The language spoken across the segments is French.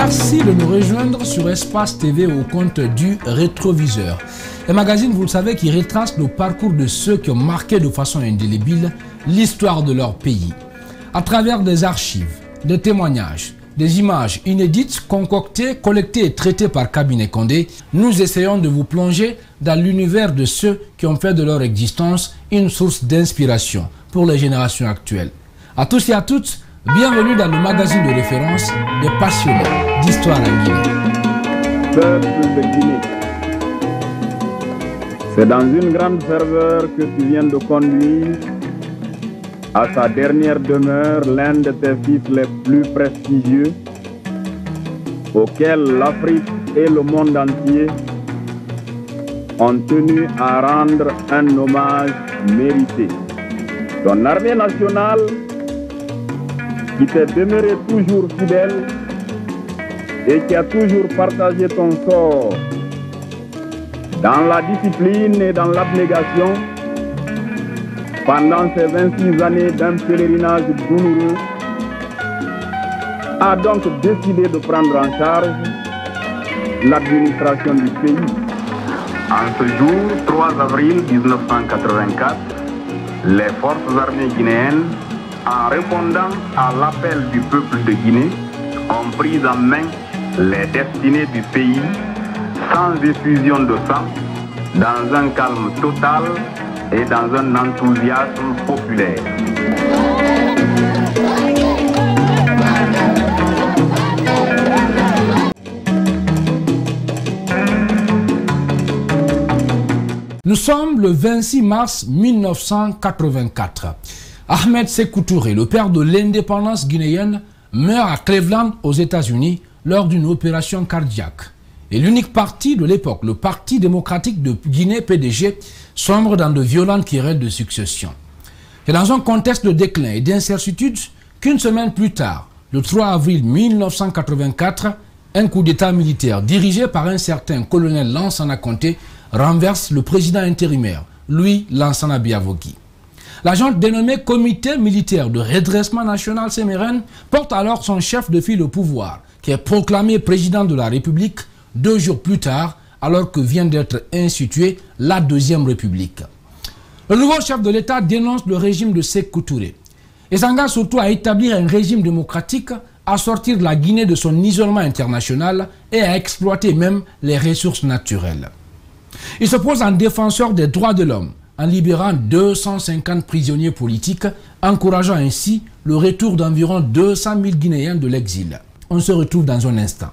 Merci de nous rejoindre sur Espace TV au compte du Rétroviseur. Un magazine, vous le savez, qui retrace le parcours de ceux qui ont marqué de façon indélébile l'histoire de leur pays. À travers des archives, des témoignages, des images inédites, concoctées, collectées et traitées par Cabinet Condé, nous essayons de vous plonger dans l'univers de ceux qui ont fait de leur existence une source d'inspiration pour les générations actuelles. À tous et à toutes, bienvenue dans le magazine de référence des passionnés d'histoire en Guinée. Peuple de Guinée, c'est dans une grande ferveur que tu viens de conduire à sa dernière demeure l'un de tes fils les plus prestigieux, auquel l'Afrique et le monde entier ont tenu à rendre un hommage mérité. Ton armée nationale, qui t'est demeurée toujours fidèle et qui a toujours partagé ton sort dans la discipline et dans l'abnégation, pendant ces 26 années d'un pèlerinage douloureux, a donc décidé de prendre en charge l'administration du pays. En ce jour, 3 avril 1984, les forces armées guinéennes, en répondant à l'appel du peuple de Guinée, ont pris en main les destinées du pays sans effusion de sang, dans un calme total et dans un enthousiasme populaire. Nous sommes le 26 mars 1984. Ahmed Sékou Touré, le père de l'indépendance guinéenne, meurt à Cleveland aux États-Unis lors d'une opération cardiaque. Et l'unique parti de l'époque, le Parti démocratique de Guinée, PDG, sombre dans de violentes querelles de succession. C'est dans un contexte de déclin et d'incertitude qu'une semaine plus tard, le 3 avril 1984, un coup d'état militaire dirigé par un certain colonel Lansana Conté renverse le président intérimaire, Louis Lansana Biavogi. L'agent dénommé Comité militaire de redressement national Sémérène porte alors son chef de file au pouvoir, qui est proclamé président de la République 2 jours plus tard, alors que vient d'être instituée la Deuxième République. Le nouveau chef de l'État dénonce le régime de Sékou Touré et s'engage surtout à établir un régime démocratique, à sortir de la Guinée de son isolement international et à exploiter même les ressources naturelles. Il se pose en défenseur des droits de l'homme, en libérant 250 prisonniers politiques, encourageant ainsi le retour d'environ 200 000 Guinéens de l'exil. On se retrouve dans un instant.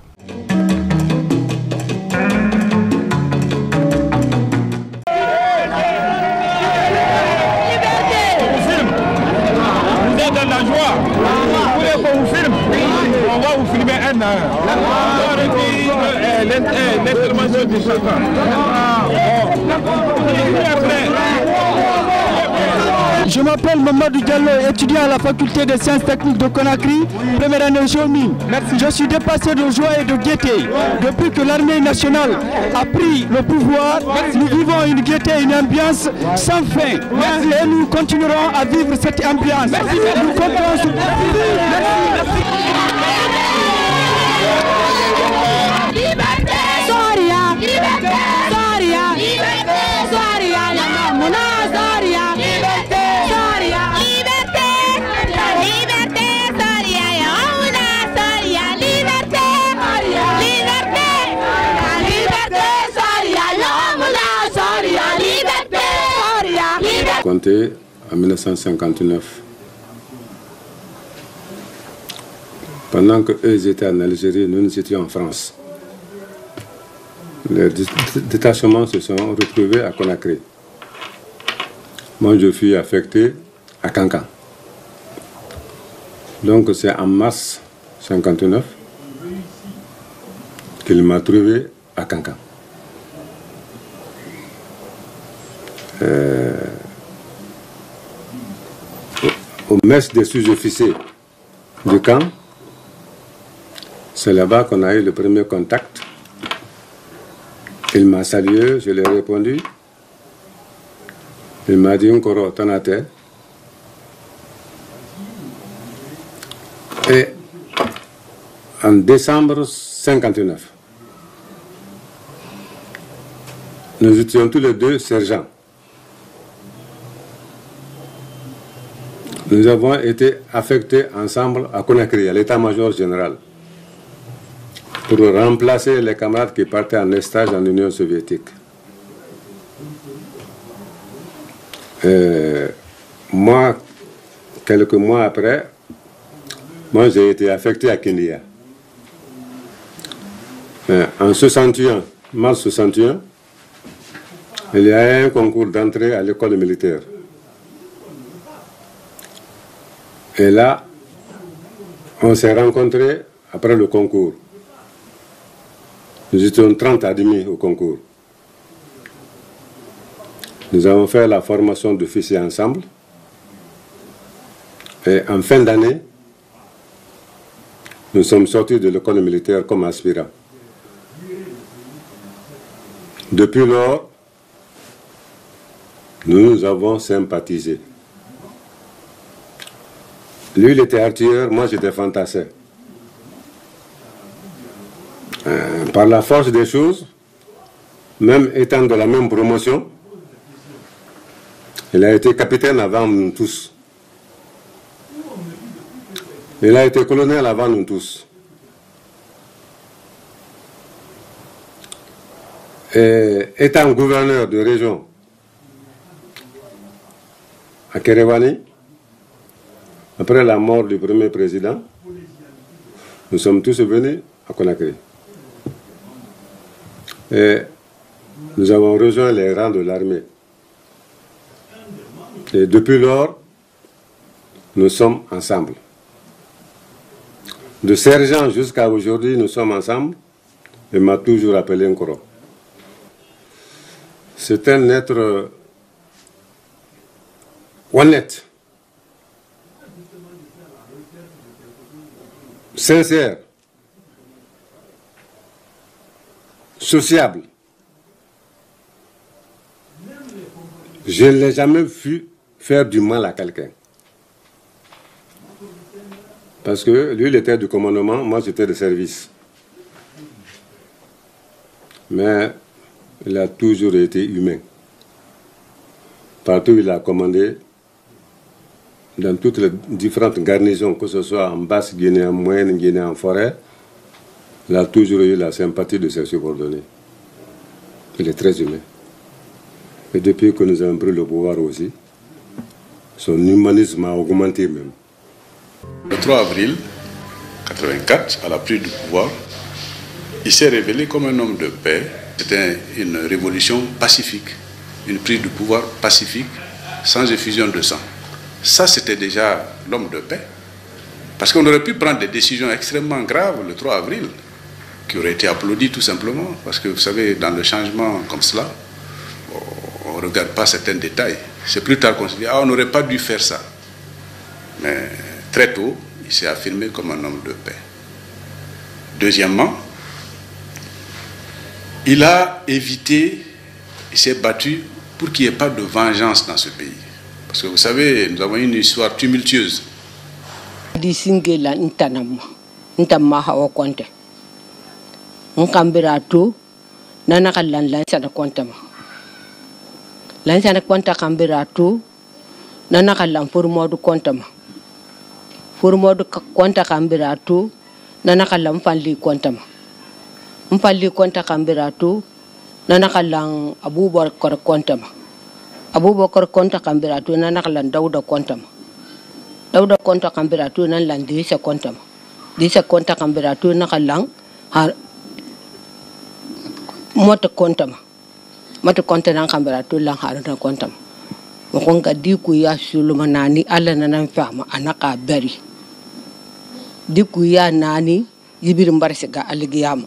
Je m'appelle Mamadou Diallo, étudiant à la faculté des sciences techniques de Conakry, première année géomine. Je suis dépassé de joie et de gaieté. Depuis que l'armée nationale a pris le pouvoir, nous vivons une gaieté et une ambiance sans fin. Et nous continuerons à vivre cette ambiance. Nous comptons sur... Conté en 1959. Pendant qu'eux étaient en Algérie, nous étions en France. Les détachements se sont retrouvés à Conakry. Moi, je fus affecté à Kankan. Donc, c'est en mars 1959 qu'il m'a trouvé à Kankan. Au mess des sous-officiers du camp, c'est là-bas qu'on a eu le premier contact. Il m'a salué, je lui ai répondu. Il m'a dit encore Tonate. Et en décembre 59. Nous étions tous les deux sergents. Nous avons été affectés ensemble à Conakry, à l'état-major général, pour remplacer les camarades qui partaient en stage en Union soviétique. Moi, quelques mois après, j'ai été affecté à Kindia. En 61, mars 61, il y a un concours d'entrée à l'école militaire. Et là, on s'est rencontrés après le concours. Nous étions 30 admis au concours. Nous avons fait la formation d'officiers ensemble. Et en fin d'année, nous sommes sortis de l'école militaire comme aspirants. Depuis lors, nous avons sympathisé. Lui, il était artilleur, moi j'étais fantassin. Par la force des choses, même étant de la même promotion, il a été capitaine avant nous tous. Il a été colonel avant nous tous. Et étant gouverneur de région à Kéréwani, après la mort du premier président, nous sommes tous venus à Conakry. Et nous avons rejoint les rangs de l'armée. Et depuis lors, nous sommes ensemble. De sergent jusqu'à aujourd'hui, nous sommes ensemble. Il m'a toujours appelé Nkoro. C'est un être honnête, sincère, sociable. Je ne l'ai jamais vu faire du mal à quelqu'un. Parce que lui, il était du commandement, moi j'étais de service. Mais il a toujours été humain. Partout où il a commandé, dans toutes les différentes garnisons, que ce soit en Basse-Guinée, en Moyenne-Guinée, en forêt, il a toujours eu la sympathie de ses subordonnés. Il est très humain. Et depuis que nous avons pris le pouvoir aussi, son humanisme a augmenté même. Le 3 avril 1984, à la prise du pouvoir, il s'est révélé comme un homme de paix. C'était une révolution pacifique, une prise du pouvoir pacifique, sans effusion de sang. Ça, c'était déjà l'homme de paix. Parce qu'on aurait pu prendre des décisions extrêmement graves le 3 avril, qui auraient été applaudies tout simplement. Parce que vous savez, dans le changement comme cela, on ne regarde pas certains détails. C'est plus tard qu'on se dit, on n'aurait pas dû faire ça. Mais très tôt, il s'est affirmé comme un homme de paix. Deuxièmement, il a évité, il s'est battu pour qu'il n'y ait pas de vengeance dans ce pays. Parce que vous savez, nous avons une histoire tumultueuse. Furmodu konta kambiratu nana kallam falli kontama mpalli konta kambiratu nana kallan abubakar kontama abubakar konta kambiratu nana kallan dauda kontama dauda konta kambiratu nan lan disa kontama disa konta kambiratu nana kallan har mota kontama mata konta nan kambiratu lan haruna kontama mo konga diku ya suluma nani alla nanan fama anaka bari diku ya nani yibir mbarse ga aligiyama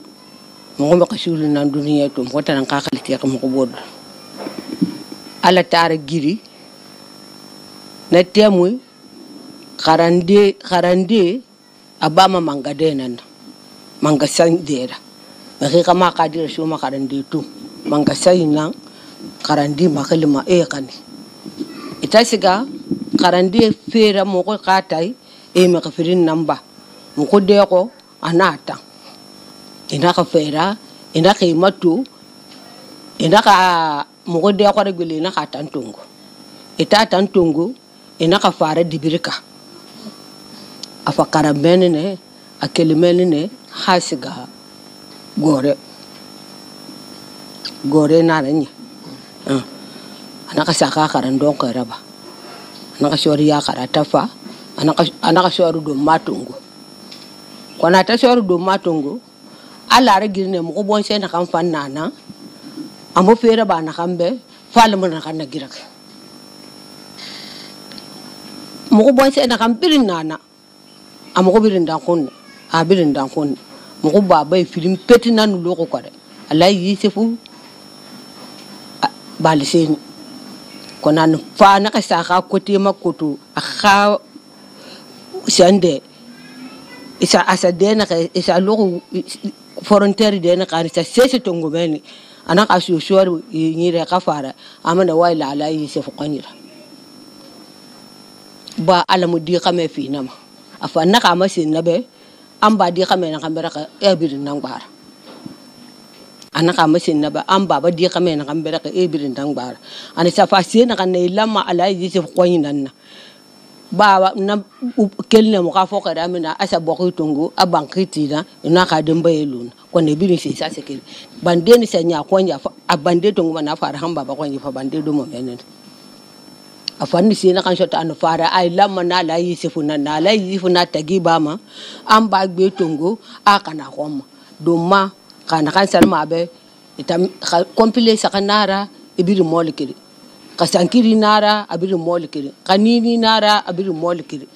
mo ngombe ka shulu nan duniya to mo tan ka khalti ka mo ko bod ala tara giri na temu karande abama mangade nan manga sandera ba ka ma ka dira shuma karande to manga sayina karandi makalima e kani itasiga karande fera mo ko katay e me ka firin namba mo ko de ko anata ina ka fera ina ka imatu ina ka mo de ko regule ina ka tantungu ita tantungu ina ka fara dibirika afakara menene akelimenene hasiga gore na ranya anaka saka karan don ka raba anaka shori ya karata fa anaka shori do matungu kona ta shori do matungu ala regirne mo ko bon na kan fan nana amo fere ba na kambe fal mo na kan na girak mo ko bon na kan birin nana amo ko birin dan kun a birin dan kun mo ko baba e film petina nu loko ko de ala yi sefu baliseni kona no fa na ka saka koti makoto akha sande isa asadena ka isa loko frontière de na kan sa sese tongo beni ana ka su shor yire ka fara amana wayla ala yi sefu qanira ba alamu di xame fi nama afa na ka masin nabe amba di xame na xambara ka ebirin nang bara anaka masin na ba an baba di kame na kambere ka ebirin dan bara ani safa se na kan lama ala yi se koyin nan ba na kelne mo ka foka da mina asa bokku tungu abankiti na ina ka demba yelun ko ne birin se sa se ke bande ni sanya konya abande tungu na fara han baba konya fa bande do mo menen afani se na kan shota an fara ai lama na la yi se funa na la yi funa tagi ba ma an ba gbe tungu aka na homa do ma kana kan salma be itam compile sakanara ibiri molikiri kasankiri nara abiri molikiri kanini nara abiri molikiri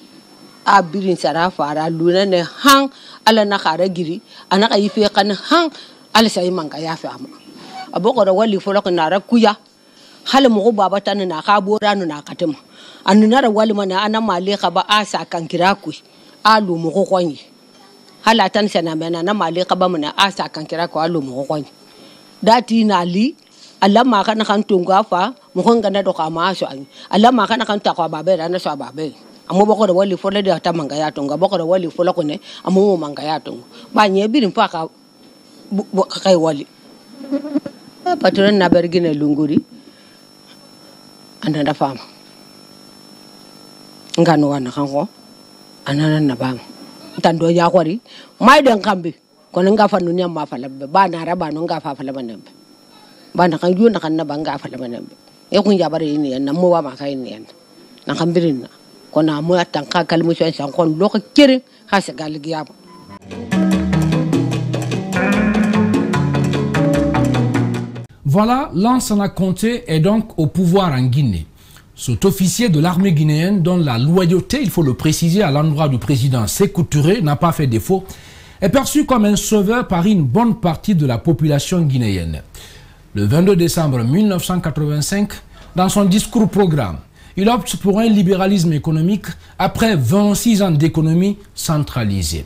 abiri sarafa ara luna ne hang ala na khara giri anaka yife kan hang ala sai manka ya fama aboko da wali folok nara kuya hal mo baba tan na ka boranu na katima annara wali mana ana male ka ba asa kan kira ku alu mo ko konyi halatan sana mena na mali kaba muna asa kan kira ko alu mo ko dati na li Allah ma kana kan tunga fa mo ko ngana do ka ma so ani Allah ma kana kan ta ko babe na so babe amo boko do wali fo le de ta manga ya tunga boko do wali fo la ko ne amo mo manga ya tunga ba nye birin fa ka kai wali patron na bergine lunguri anda da fama ngano wana kan ko anana na ba tando ya kwari mai den kambe kono nga fa nunya ma fa labbe ba na raba no nga fa fa labbe ba na kan yuna kan na ba nga fa labbe e kun jabare ni en mo wa ma kay ni en na kambirin na kono mo atan ka kalmu so en kon lo ko kere ha se gal gi yabo. Voilà, Lansana Conté est donc au pouvoir en Guinée. Cet officier de l'armée guinéenne, dont la loyauté, il faut le préciser, à l'endroit du président Sékou Touré n'a pas fait défaut, est perçu comme un sauveur par une bonne partie de la population guinéenne. Le 22 décembre 1985, dans son discours programme, il opte pour un libéralisme économique après 26 ans d'économie centralisée.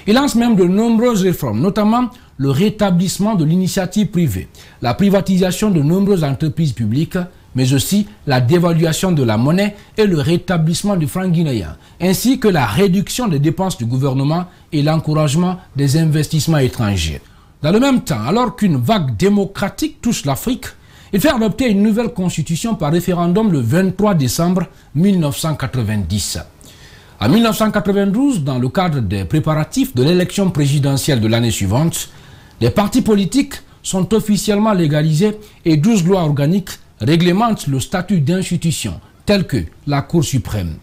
Il lance même de nombreuses réformes, notamment le rétablissement de l'initiative privée, la privatisation de nombreuses entreprises publiques, mais aussi la dévaluation de la monnaie et le rétablissement du franc guinéen, ainsi que la réduction des dépenses du gouvernement et l'encouragement des investissements étrangers. Dans le même temps, alors qu'une vague démocratique touche l'Afrique, il fait adopter une nouvelle constitution par référendum le 23 décembre 1990. En 1992, dans le cadre des préparatifs de l'élection présidentielle de l'année suivante, les partis politiques sont officiellement légalisés et 12 lois organiques réglementent le statut d'institution, telles que la Cour suprême.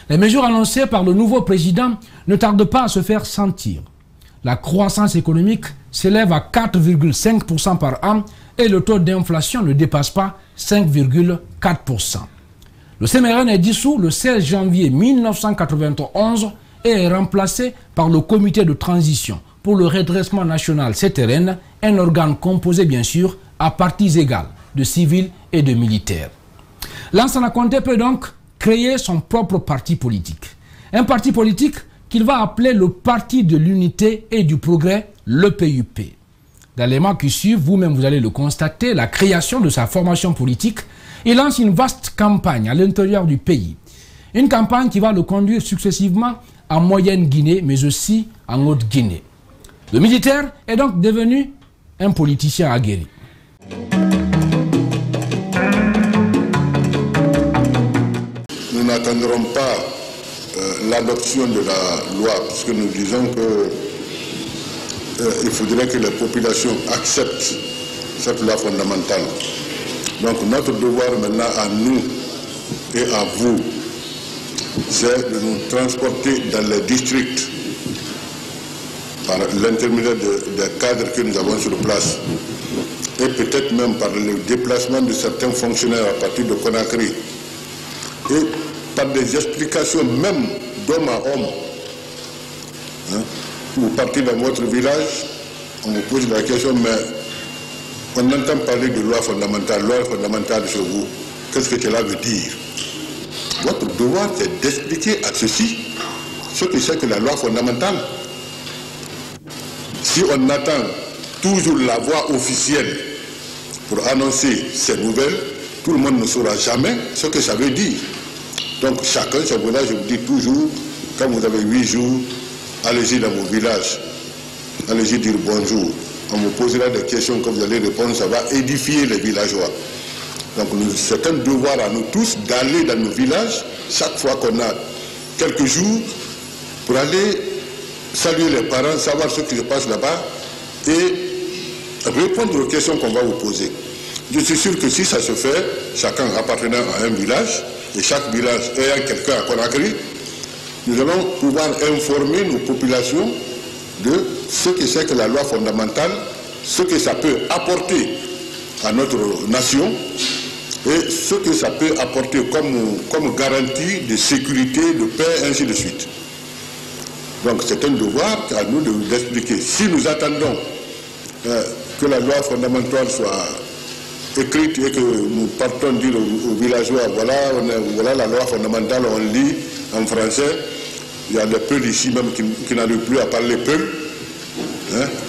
Les mesures annoncées par le nouveau président ne tardent pas à se faire sentir. La croissance économique s'élève à 4,5% par an et le taux d'inflation ne dépasse pas 5,4%. Le CMRN est dissous le 16 janvier 1991 et est remplacé par le Comité de transition pour le redressement national CTRN, un organe composé bien sûr à parties égales de civils et de militaires. Lansana Conté peut donc créer son propre parti politique. Un parti politique qu'il va appeler le Parti de l'Unité et du Progrès, le PUP. Dans les mois qui suivent, vous-même vous allez le constater, la création de sa formation politique, il lance une vaste campagne à l'intérieur du pays. Une campagne qui va le conduire successivement en Moyenne-Guinée, mais aussi en Haute-Guinée. Le militaire est donc devenu un politicien aguerri. Nous n'attendrons pas l'adoption de la loi, puisque nous disons qu'il faudrait que les populations acceptent cette loi fondamentale. Donc notre devoir maintenant à nous et à vous, c'est de nous transporter dans les districts par l'intermédiaire des cadres que nous avons sur place et peut-être même par le déplacement de certains fonctionnaires à partir de Conakry et par des explications même d'homme à homme. Vous partez dans votre village, on vous pose la question, mais on entend parler de loi fondamentale chez vous. Qu'est-ce que cela veut dire? Votre devoir, c'est d'expliquer à ceux-ci ce que c'est que la loi fondamentale. Si on attend toujours la voix officielle pour annoncer ces nouvelles, tout le monde ne saura jamais ce que ça veut dire. Donc chacun, c'est pour là je vous dis toujours, quand vous avez 8 jours, allez-y dans vos villages, allez-y dire bonjour. On vous posera des questions que vous allez répondre, ça va édifier les villageois. Donc c'est un devoir à nous tous d'aller dans nos villages, chaque fois qu'on a quelques jours, pour aller saluer les parents, savoir ce qui se passe là-bas et répondre aux questions qu'on va vous poser. Je suis sûr que si ça se fait, chacun appartenant à un village, et chaque village ayant quelqu'un à Conakry, nous allons pouvoir informer nos populations de ce que c'est que la loi fondamentale, ce que ça peut apporter à notre nation et ce que ça peut apporter comme garantie de sécurité, de paix, ainsi de suite. Donc c'est un devoir à nous de vous expliquer. Si nous attendons que la loi fondamentale soit écrite et que nous partons dire aux villageois, voilà la loi fondamentale, on lit en français, il y a des peuls ici même qui n'arrivent plus à parler peul.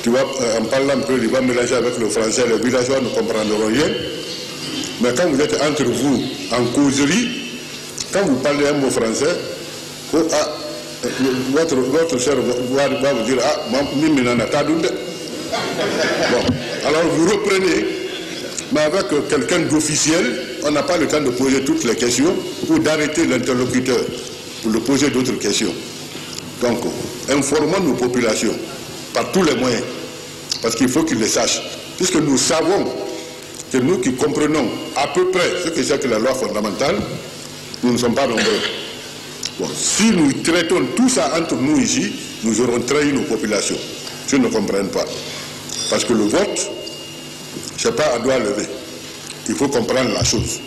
Tu vois, en parlant peul, il va mélanger avec le français, les villageois ne comprendront rien. Mais quand vous êtes entre vous en causerie, quand vous parlez un mot français, votre soeur va vous dire, bon, alors vous reprenez, mais avec quelqu'un d'officiel, on n'a pas le temps de poser toutes les questions ou d'arrêter l'interlocuteur pour lui poser d'autres questions. Donc, informons nos populations par tous les moyens, parce qu'il faut qu'ils le sachent, puisque nous savons que nous qui comprenons à peu près ce que c'est que la loi fondamentale, nous ne sommes pas nombreux. Bon, si nous traitons tout ça entre nous ici, nous aurons trahi nos populations. Je ne comprends pas. Parce que le vote, ce n'est pas à doigt levé. Il faut comprendre la chose.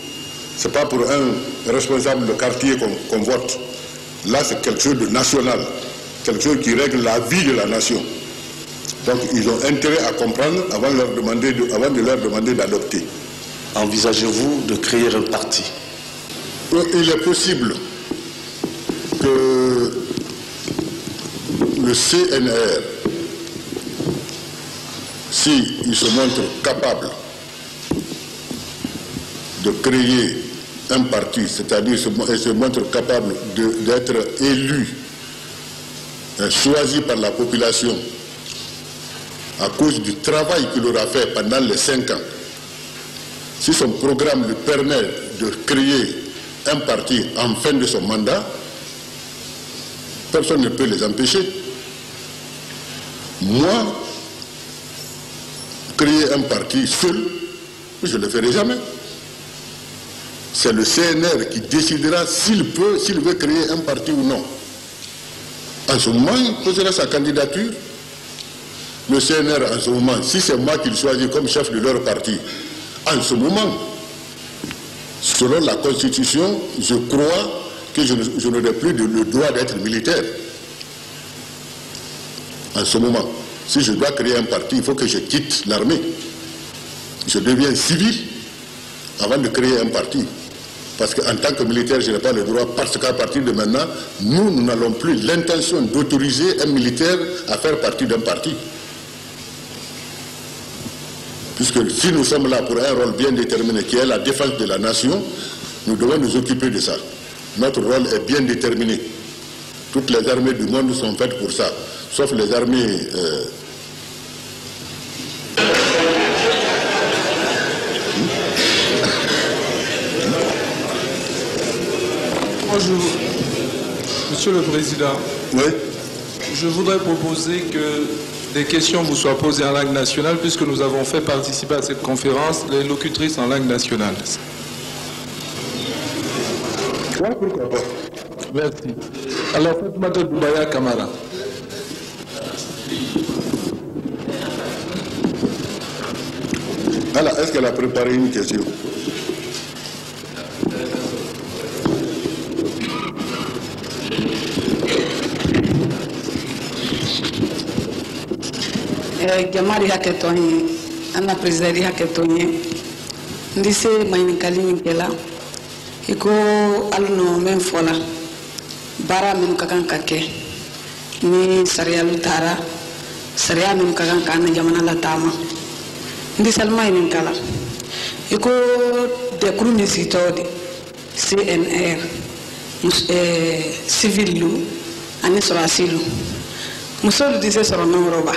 Ce n'est pas pour un responsable de quartier qu'on vote. Là, c'est quelque chose de national. Quelque chose qui règle la vie de la nation. Donc, ils ont intérêt à comprendre avant de leur demander d'adopter. Envisagez-vous de créer un parti? Il est possible que le CNR, s'il se montre capable de créer un parti, c'est-à-dire se montre capable d'être élu, choisi par la population, à cause du travail qu'il aura fait pendant les 5 ans, si son programme lui permet de créer un parti en fin de son mandat, personne ne peut les empêcher. Moi, créer un parti seul, je ne le ferai jamais. C'est le CNR qui décidera s'il veut créer un parti ou non. En ce moment, il posera sa candidature. Le CNR, en ce moment, si c'est moi qui le choisis comme chef de leur parti, en ce moment, selon la Constitution, je crois que je n'aurai plus le droit d'être militaire. En ce moment, si je dois créer un parti, il faut que je quitte l'armée. Je deviens civil avant de créer un parti. Parce qu'en tant que militaire, je n'ai pas le droit, parce qu'à partir de maintenant, nous n'allons plus l'intention d'autoriser un militaire à faire partie d'un parti. Puisque si nous sommes là pour un rôle bien déterminé, qui est la défense de la nation, nous devons nous occuper de ça. Notre rôle est bien déterminé. Toutes les armées du monde sont faites pour ça, sauf les armées... Bonjour, Monsieur le Président. Oui. Je voudrais proposer que des questions vous soient posées en langue nationale, puisque nous avons fait participer à cette conférence les locutrices en langue nationale. Oui, pourquoi pas. Merci. Alors, Fatoumata Boubaya Kamara. Alors, est-ce qu'elle a préparé une question? Jamari haketonie, ana presidenti haketonie, ndise maini kalimi kela, iko aluno menfola, bara menu kakan kake, ni saria lutara, saria menu kakan kana jamana latama, ndise almaini kala, iko de kruni sitodi, CNR, civil lu, ani sorasilu, musolu dise soro noroba.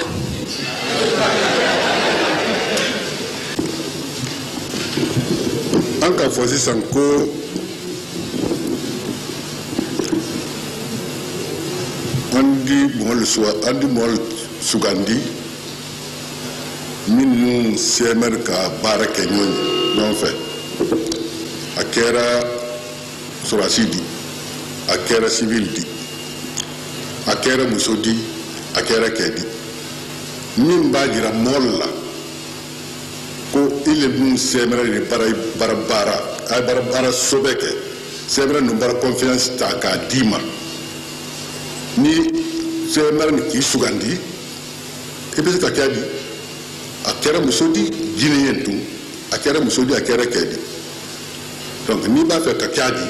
En cas de Sanko, Andi Mol Sugandi, Minu Semerka Barake non fait. Akera Surasidi, Akera Civildi, Akera Musodi, Akera Kedi. Min bagira molla ko ile mun semra ni bara sobeke semra no bara confiance ta ka dima ni semra ni ki sugandi e be ta kadi akera musodi guinéen akera musodi akera kedi donc ni ba fa ka kadi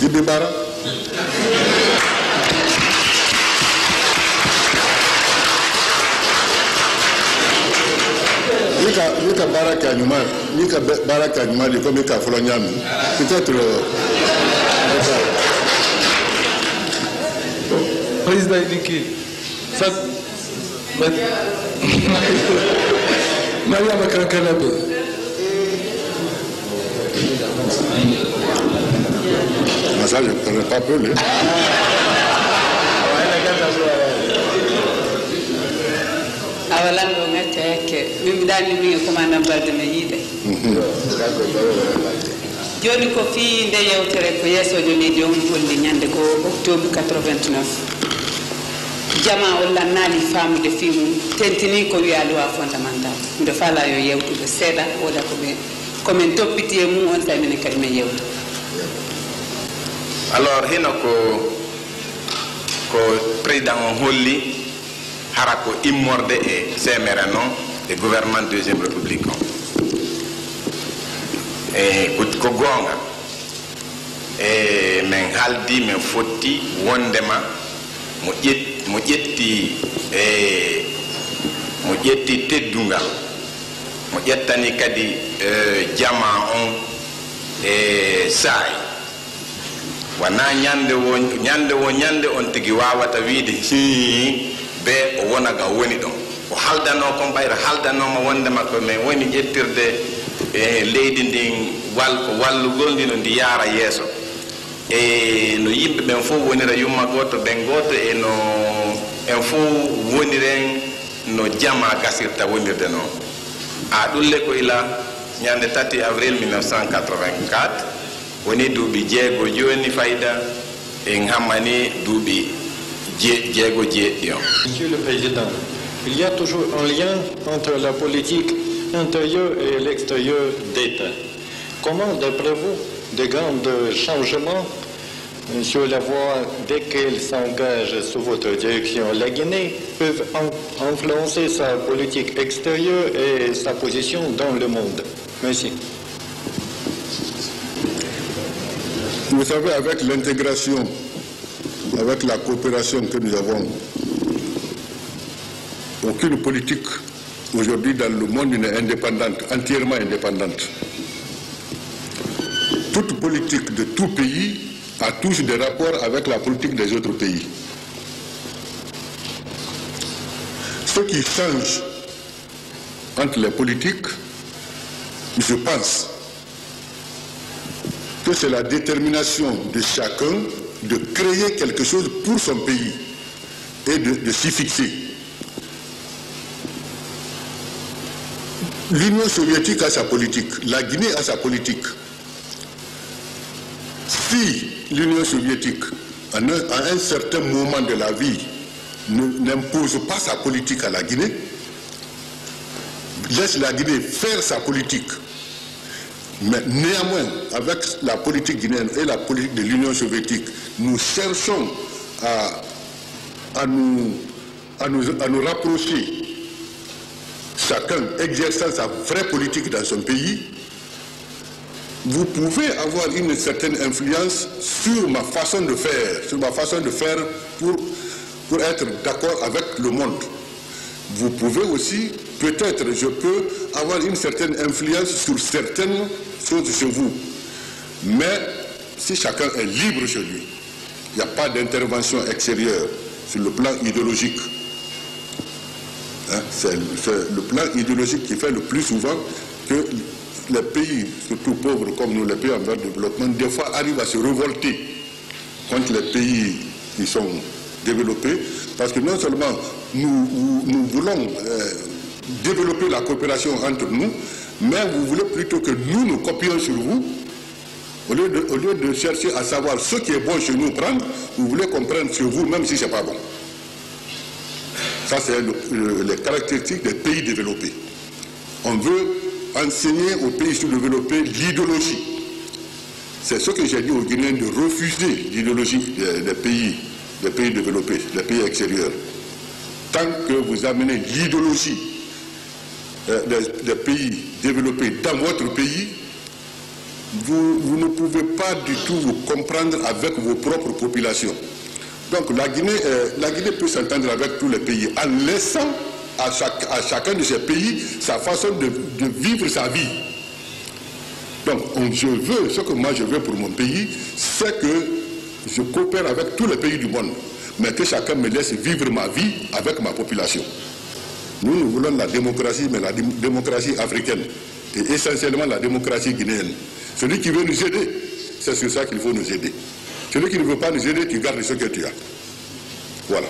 ibe bara Nika baraka nyuma, nika baraka nyuma de comme nika folonyami. Peut-être Président Idiki, Maria Makankanabe. ça, je ne pourrais pas peler. Awalango ngate mimdani mi komanda balde me yide joni ko fi nde yewtere ko yeso joni de on golli nyande ko octobre 89 jama wala nali famu de fimu tentini ko wi loi fondamentale ndo fala yo yewtude seda wala ko be comme toppiti mu on tamine kalme yewtu alors hino ko président on holli harako immorde e semerano e gouvernement deuxième république e ko gonga e men haldi men fotti wondema mo ƴetti teddungal mo ƴettani kadi jama on e saay wana ñande on tigi wawata wiide hi be o wonaga woni ɗon o haldano kon ɓayra haldanoma wondema ko min woni ƴettirde e leydi ndin ko wallugol ndi no ndi yaara yeeso e no yimɓe ɓen fof wonira yumma goto ɓen goto e no en fof woniren no jama gasirta wonirde noon ɗulle ko ila ñande 3 avril 1984 woni duuɓi jeego joni fayda en hammani duuɓi jeego jeeɗɗi on. Monsieur le Président, il y a toujours un lien entre la politique intérieure et l'extérieur d'État. Comment, d'après vous, de grands changements sur la voie dès qu'elle s'engage sous votre direction, la Guinée peuvent influencer sa politique extérieure et sa position dans le monde? Merci. Vous savez, avec l'intégration, avec la coopération que nous avons, aucune politique aujourd'hui dans le monde n'est indépendante, entièrement indépendante. Toute politique de tout pays a toujours des rapports avec la politique des autres pays. Ce qui change entre les politiques, je pense que c'est la détermination de chacun de créer quelque chose pour son pays et de s'y fixer. L'Union soviétique a sa politique, la Guinée a sa politique. Si l'Union soviétique, à un certain moment de la vie, n'impose pas sa politique à la Guinée, laisse la Guinée faire sa politique, mais néanmoins, avec la politique guinéenne et la politique de l'Union soviétique, nous cherchons à nous rapprocher, chacun exerçant sa vraie politique dans son pays. Vous pouvez avoir une certaine influence sur ma façon de faire, pour être d'accord avec le monde. Vous pouvez aussi, peut-être, je peux avoir une certaine influence sur certaines choses chez vous. Mais si chacun est libre chez lui, il n'y a pas d'intervention extérieure sur le plan idéologique. Hein, c'est le plan idéologique qui fait le plus souvent que les pays, surtout pauvres comme nous, les pays en voie de développement, des fois arrivent à se révolter contre les pays qui sont développés, parce que non seulement nous voulons développer la coopération entre nous, mais vous voulez plutôt que nous copions sur vous, au lieu de chercher à savoir ce qui est bon chez nous prendre, vous voulez comprendre sur vous, même si ce n'est pas bon. Ça, c'est les caractéristiques des pays développés. On veut enseigner aux pays sous-développés l'idéologie. C'est ce que j'ai dit aux Guinéens, de refuser l'idéologie des pays développés, des pays extérieurs. Tant que vous amenez l'idéologie des pays développés dans votre pays, vous ne pouvez pas du tout vous comprendre avec vos propres populations. Donc la Guinée peut s'entendre avec tous les pays en laissant à chacun de ces pays sa façon de vivre sa vie. Donc ce que moi je veux pour mon pays, c'est que je coopère avec tous les pays du monde, mais que chacun me laisse vivre ma vie avec ma population. Nous voulons la démocratie, mais la démocratie africaine, et essentiellement la démocratie guinéenne. Celui qui veut nous aider, c'est sur ça qu'il faut nous aider. Celui qui ne veut pas nous aider, tu gardes ce que tu as. Voilà.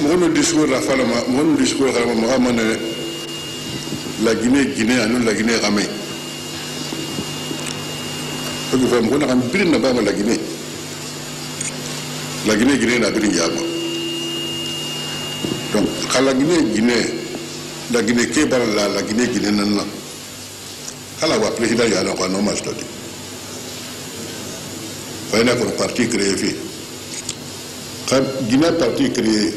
Mon discours la Guinée la Guinée ramée. La Guinée n'a pas donc quand la Guinée qui est la Guinée non quand la président y a un hommage là il y a un parti créé quand Guinée parti créé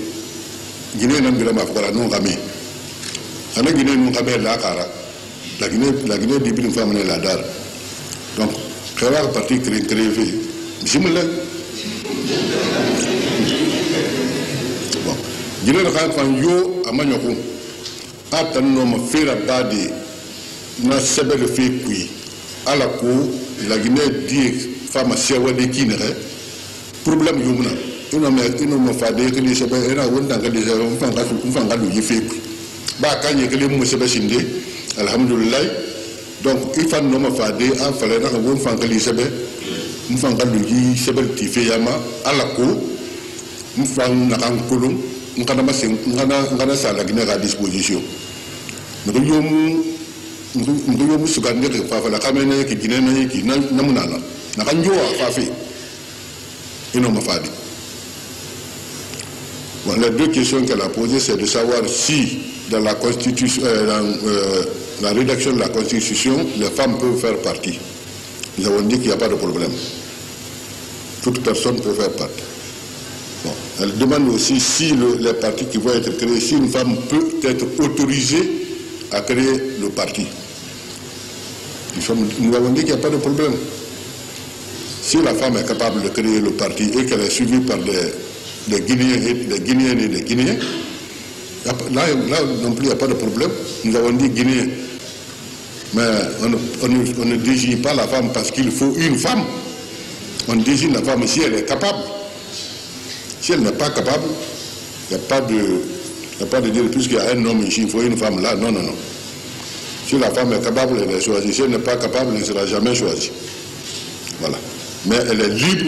Guinée n'a pas non ramé. La Guinée nous ramène la cara. La Guinée dit une femme la dar. Donc, quand la partie créée, je me lève. Bon, Guinée n'a pas yo à Magnoku. Attends, on fait la bade. Na sebe le fait puis à la cour, la Guinée dit femme à Sierra de Kinere. Problème yumna. Il ne fait pas que les sebe era wonda que les enfants gardent fait. Bah quand il y a que les mots sébastien, alhamdulillah. Donc il faut nous faire des enfants là qu'on fait que les sebe, nous faisons que les sebe tifé yama à la cour, nous faisons un colon, nous avons ça la Guinée à disposition. Nous devons se garder que faire la caméra qui Guinée qui n'a pas fait. Et non m'a fait. Bon, les deux questions qu'elle a posées, c'est de savoir si dans la Constitution, la rédaction de la Constitution, les femmes peuvent faire partie. Nous avons dit qu'il n'y a pas de problème. Toute personne peut faire partie. Bon. Elle demande aussi si les partis qui vont être créés, si une femme peut être autorisée à créer le parti. Nous avons dit qu'il n'y a pas de problème. Si la femme est capable de créer le parti et qu'elle est suivie par des Guinéennes et des Guinéens, là non plus il n'y a pas de problème. Nous avons dit Guinéens. Mais on ne désigne pas la femme parce qu'il faut une femme. On désigne la femme si elle est capable. Si elle n'est pas capable, il n'y a pas de dire puisqu'il y a un homme ici, il faut une femme là. Non, non, non. Si la femme est capable, elle est choisie. Si elle n'est pas capable, elle ne sera jamais choisie. Voilà. Mais elle est libre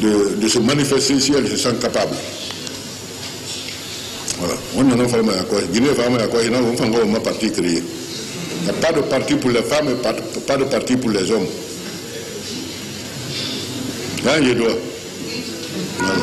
de se manifester si elle se sent capable. Voilà. On a une femme à quoi? Guinée femme à quoi? Il y a un parti créé. Il n'y a pas de parti pour les femmes et pas de parti pour les hommes. Là, il y a droit. Voilà.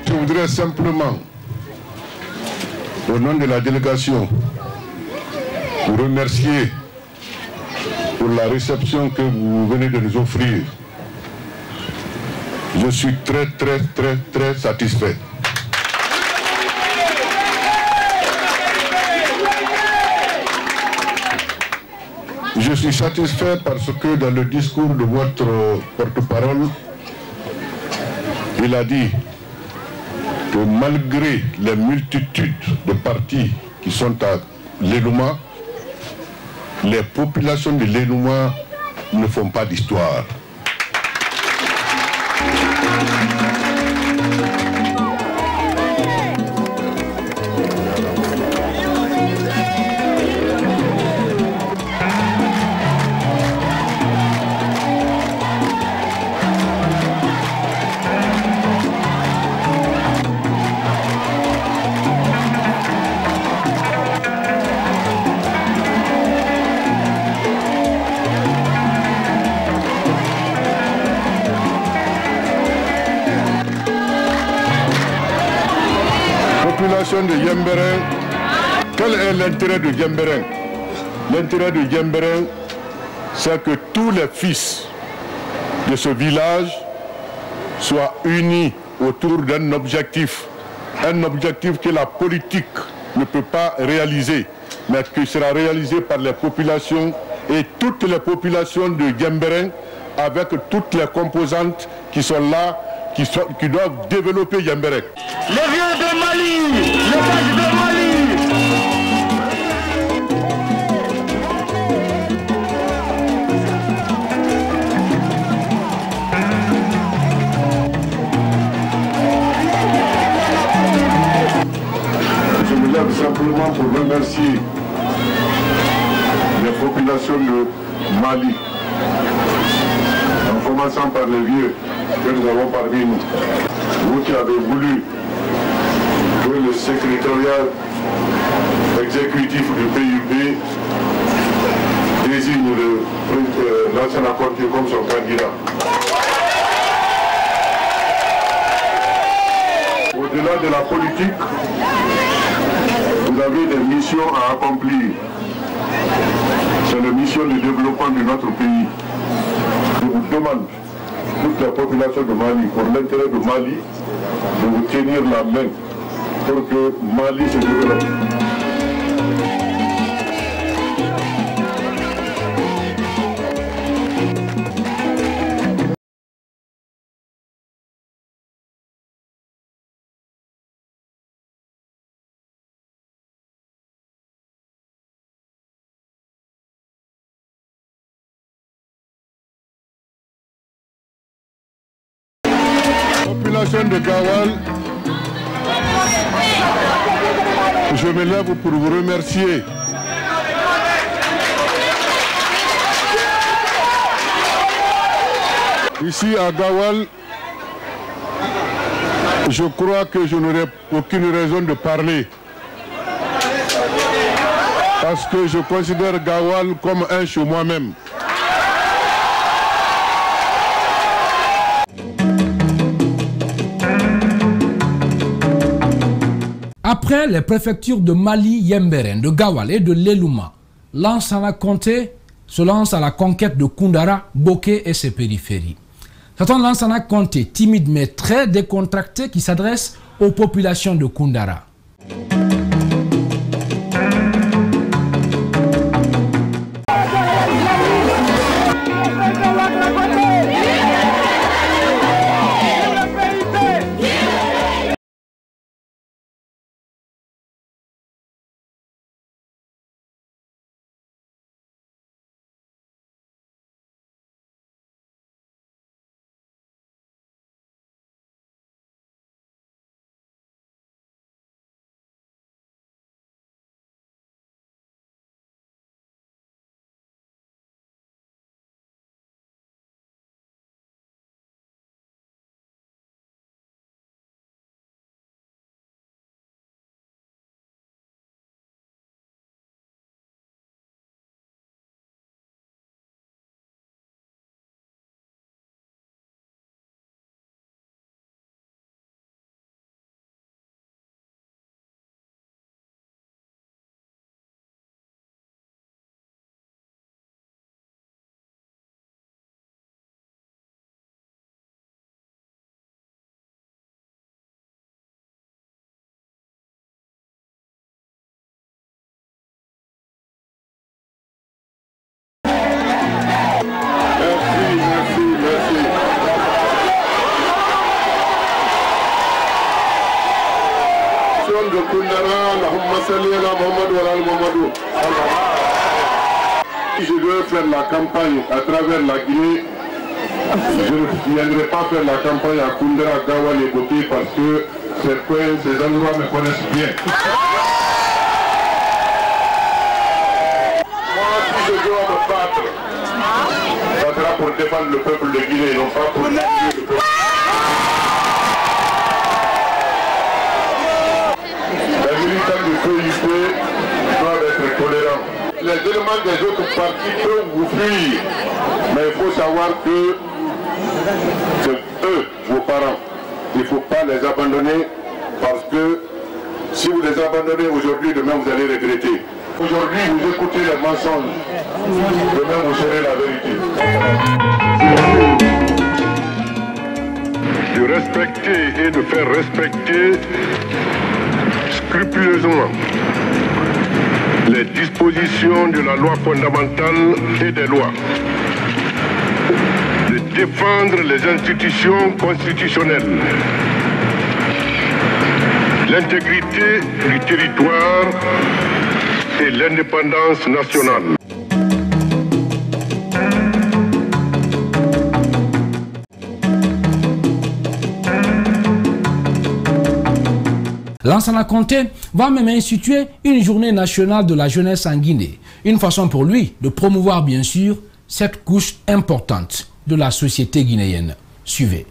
Je voudrais simplement, au nom de la délégation, vous remercier pour la réception que vous venez de nous offrir. Je suis très satisfait. Je suis satisfait parce que dans le discours de votre porte-parole, il a dit que malgré les multitudes de partis qui sont à l'Enouma, les populations de l'Enouma ne font pas d'histoire. De Yemberen, quel est l'intérêt de Yemberen? L'intérêt de Yemberen, c'est que tous les fils de ce village soient unis autour d'un objectif. Un objectif que la politique ne peut pas réaliser, mais qui sera réalisé par les populations et toutes les populations de Yemberen avec toutes les composantes qui sont là, qui doivent développer Yemberen. Les vieux de Mali, les vaches de Mali. Je me lève simplement pour remercier les populations de Mali, en commençant par les vieux que nous avons parmi nous. Vous qui avez voulu que le secrétariat exécutif du PUP désigne l'ancien apporté comme son candidat. Au-delà de la politique, vous avez des missions à accomplir. C'est la mission de développement de notre pays. Je vous demande, toute la population de Mali, pour l'intérêt de Mali, de vous tenir la main pour que Mali se développe. Population de Gawal, je me lève pour vous remercier. Ici à Gawal, je crois que je n'aurai aucune raison de parler. Parce que je considère Gawal comme un chez moi-même. Après les préfectures de Mali, Yemberen, de Gawal et de Lelouma, Lansana Conté se lance à la conquête de Koundara, Boké et ses périphéries. C'est un Lansana Conté timide mais très décontracté qui s'adresse aux populations de Koundara. De Koundara, je veux faire la campagne à travers la Guinée. Je ne viendrai pas faire la campagne à Koundara, Gawal et Boké parce que ces endroits me connaissent bien. Moi, si je dois me battre, ça sera pour défendre le peuple de Guinée, non pas pour défendre le peuple. Les militants du PIP doivent être tolérants. Les éléments des autres partis peuvent vous fuir, mais il faut savoir que c'est eux, vos parents. Il ne faut pas les abandonner parce que si vous les abandonnez aujourd'hui, demain vous allez regretter. Aujourd'hui, vous écoutez les mensonges, demain vous saurez la vérité. De respecter et de faire respecter scrupuleusement les dispositions de la loi fondamentale et des lois, de défendre les institutions constitutionnelles, l'intégrité du territoire et l'indépendance nationale. Lansana Conté va même instituer une journée nationale de la jeunesse en Guinée. Une façon pour lui de promouvoir bien sûr cette couche importante de la société guinéenne. Suivez.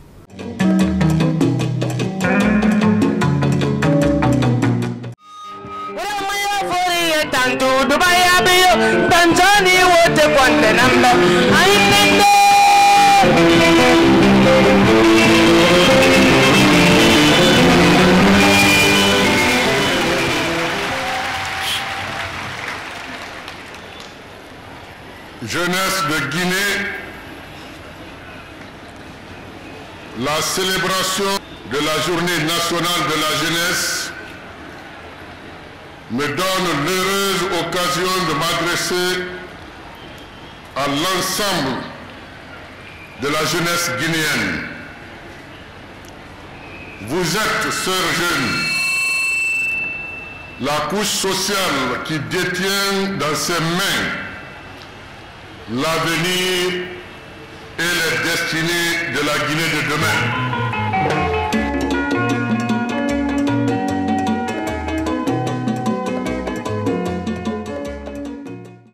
Jeunesse de Guinée, la célébration de la journée nationale de la jeunesse me donne l'heureuse occasion de m'adresser à l'ensemble de la jeunesse guinéenne. Vous êtes, sœurs jeunes, la couche sociale qui détient dans ses mains l'avenir et les destinées de la Guinée de demain.